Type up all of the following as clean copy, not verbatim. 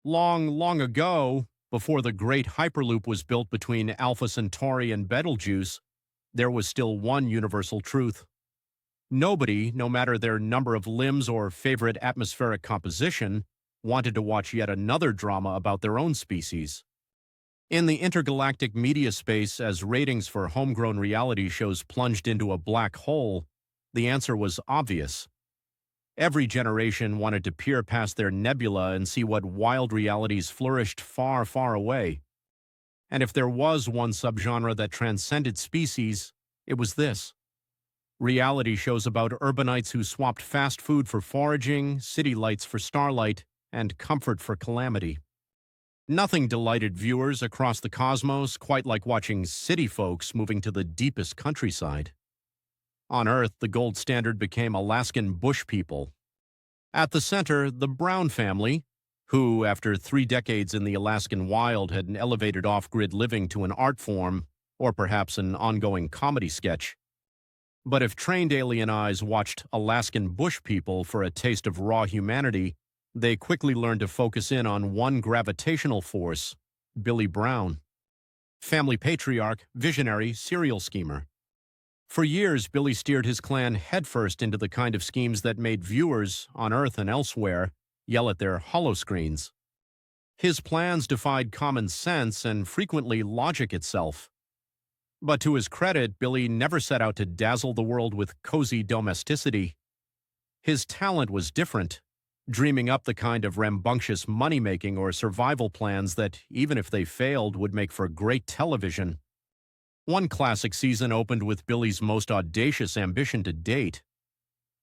Long, long ago, before the great Hyperloop was built between Alpha Centauri and Betelgeuse, there was still one universal truth. Nobody, no matter their number of limbs or favorite atmospheric composition, wanted to watch yet another drama about their own species. In the intergalactic media space, as ratings for homegrown reality shows plunged into a black hole, the answer was obvious. Every generation wanted to peer past their nebula and see what wild realities flourished far, far away. And if there was one subgenre that transcended species, it was this. Reality shows about urbanites who swapped fast food for foraging, city lights for starlight, and comfort for calamity. Nothing delighted viewers across the cosmos quite like watching city folks moving to the deepest countryside. On Earth, the gold standard became Alaskan bush people. At the center, the Brown family, who, after 3 decades in the Alaskan wild, had elevated off-grid living to an art form, or perhaps an ongoing comedy sketch. But if trained alien eyes watched Alaskan bush people for a taste of raw humanity, they quickly learned to focus in on one gravitational force, Billy Brown. Family patriarch, visionary, serial schemer. For years, Billy steered his clan headfirst into the kind of schemes that made viewers, on Earth and elsewhere, yell at their holoscreens. His plans defied common sense and frequently logic itself. But to his credit, Billy never set out to dazzle the world with cozy domesticity. His talent was different, dreaming up the kind of rambunctious money-making or survival plans that, even if they failed, would make for great television. One classic season opened with Billy's most audacious ambition to date.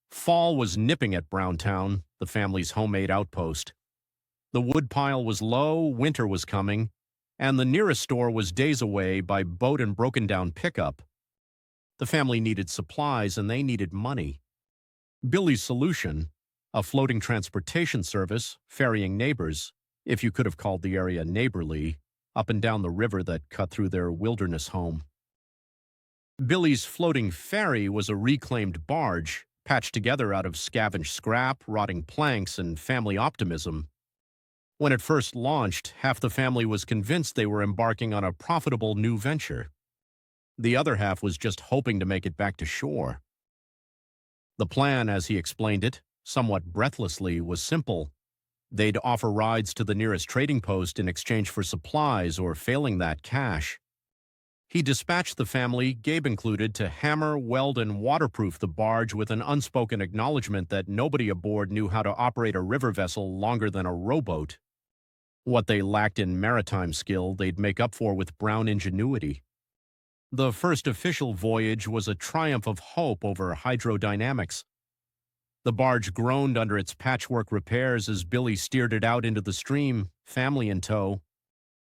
Fall was nipping at Browntown, the family's homemade outpost. The woodpile was low, winter was coming, and the nearest store was days away by boat and broken-down pickup. The family needed supplies, and they needed money. Billy's solution, a floating transportation service, ferrying neighbors, if you could have called the area neighborly, up and down the river that cut through their wilderness home. Billy's floating ferry was a reclaimed barge, patched together out of scavenged scrap, rotting planks, and family optimism. When it first launched, half the family was convinced they were embarking on a profitable new venture. The other half was just hoping to make it back to shore. The plan, as he explained it, somewhat breathlessly, was simple. They'd offer rides to the nearest trading post in exchange for supplies or, failing that, cash. He dispatched the family, Gabe included, to hammer, weld, and waterproof the barge with an unspoken acknowledgement that nobody aboard knew how to operate a river vessel longer than a rowboat. What they lacked in maritime skill, they'd make up for with Brown ingenuity. The first official voyage was a triumph of hope over hydrodynamics. The barge groaned under its patchwork repairs as Billy steered it out into the stream, family in tow.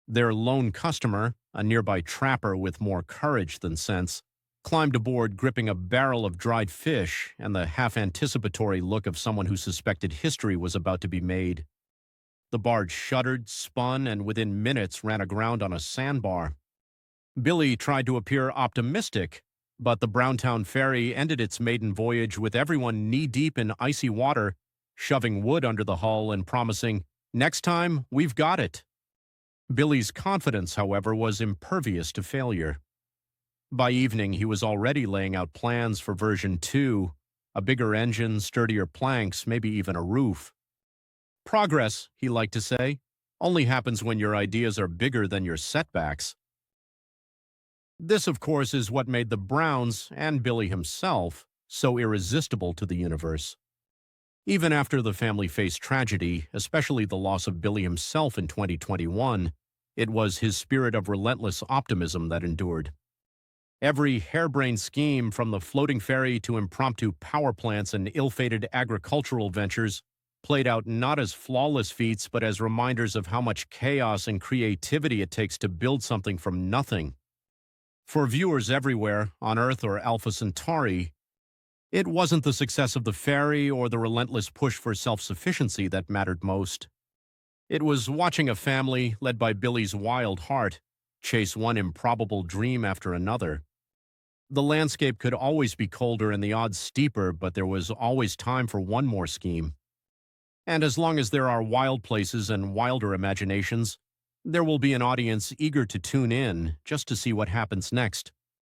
Their lone customer, a nearby trapper with more courage than sense, climbed aboard gripping a barrel of dried fish and the half-anticipatory look of someone who suspected history was about to be made. The barge shuddered, spun, and within minutes ran aground on a sandbar. Billy tried to appear optimistic, but the Browntown ferry ended its maiden voyage with everyone knee-deep in icy water, shoving wood under the hull and promising, "Next time, we've got it." Billy's confidence, however, was impervious to failure. By evening, he was already laying out plans for version 2, a bigger engine, sturdier planks, maybe even a roof. Progress, he liked to say, only happens when your ideas are bigger than your setbacks. This, of course, is what made the Browns, and Billy himself, so irresistible to the universe. Even after the family faced tragedy, especially the loss of Billy himself in 2021, it was his spirit of relentless optimism that endured. Every harebrained scheme, from the floating ferry to impromptu power plants and ill-fated agricultural ventures, played out not as flawless feats but as reminders of how much chaos and creativity it takes to build something from nothing. For viewers everywhere, on Earth or Alpha Centauri, it wasn't the success of the ferry or the relentless push for self-sufficiency that mattered most. It was watching a family, led by Billy's wild heart, chase one improbable dream after another. The landscape could always be colder and the odds steeper, but there was always time for one more scheme. And as long as there are wild places and wilder imaginations, there will be an audience eager to tune in just to see what happens next.